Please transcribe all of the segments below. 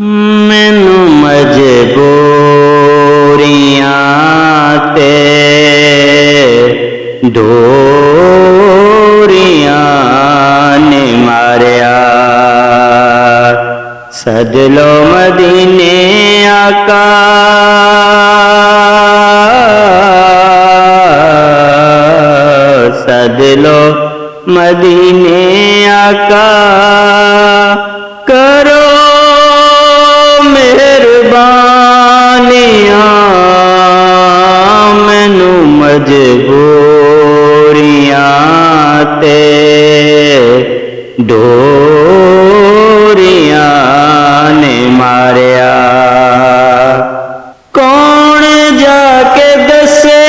मैनू मजबूरियां ते डोरियां ने मारिया। सद लो मदीने आका, सद लो मदीने आका, करो मेहरबानियां मैनू मजबूरियां ते डोरियां ने मारिया। कौन जाके दसे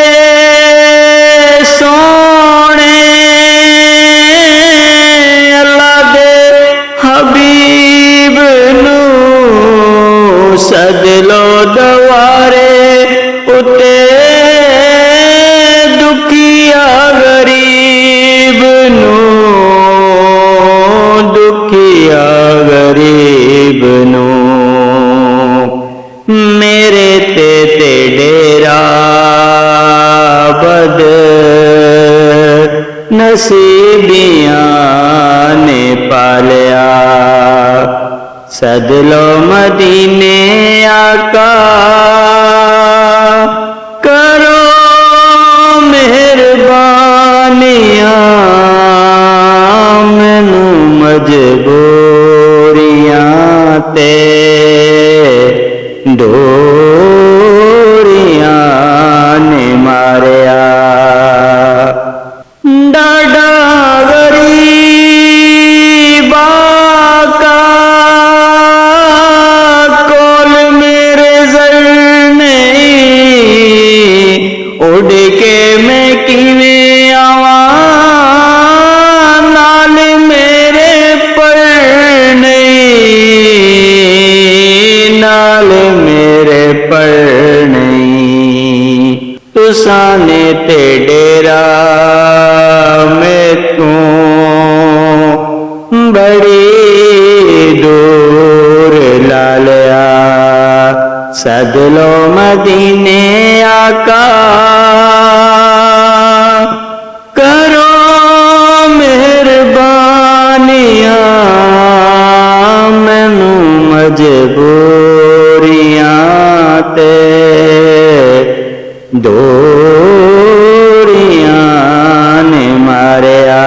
सोने अल्लाह दे हबीब नू, सद लो दवारे उते दुखिया गरीब नू, दुखिया गरीब नू। मेरे ते डेरा बद नसीबियां ने पालिया। सद लो मदीने आका, करो मेहरबानियां मैनू मजबूरियां ते डोरियां ने मारिया। डाडा गरीब आका कोल मेरे जर नहीं, उड़ के मैं किवें आवां नाल मेरे पर नहीं, नाल मेरे पर नहीं। तुसां ने ते डेरा मैतों बड़ी दूर ला लिया। सद लो मदीने आका, करो मेहरबानियां मैनू मजबूरियां ते डोरियां ने मारिया।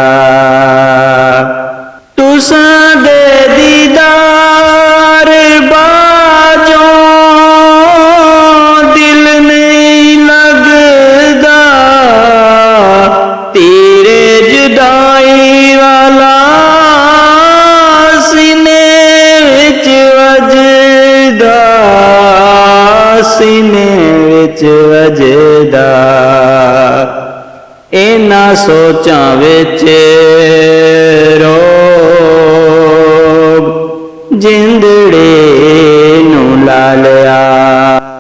तुसां दे दीदार बाजों दिल नहीं लगदा, तेरे जुदाई वाला सीने विच वजदा, सीने विच वजदा। इन्हां सोचां विच रोग जिंदड़े नू ला लिया।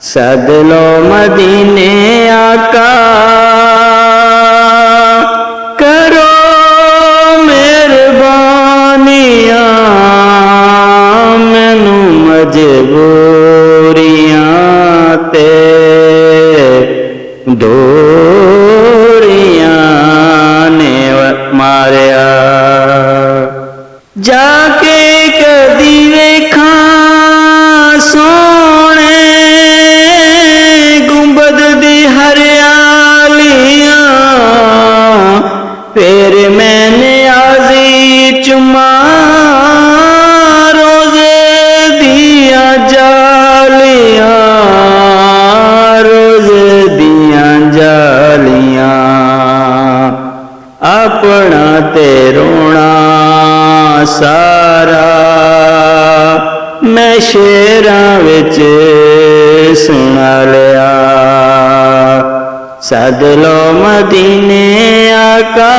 सद लो मदीने आका, करो मेहरबानियां मैनू मजबूरियां ते डोरियां ने मारिया। जाके कदी वेखां सोने गुंबद दी हरियालियां, फिर मैंने आजी चुमा रोज़े दिया जालियां, रोज़े दिया जालियां। अपना ते रोना सारा मैं शेरां विच सुना लिया। सद लो मदीने आका,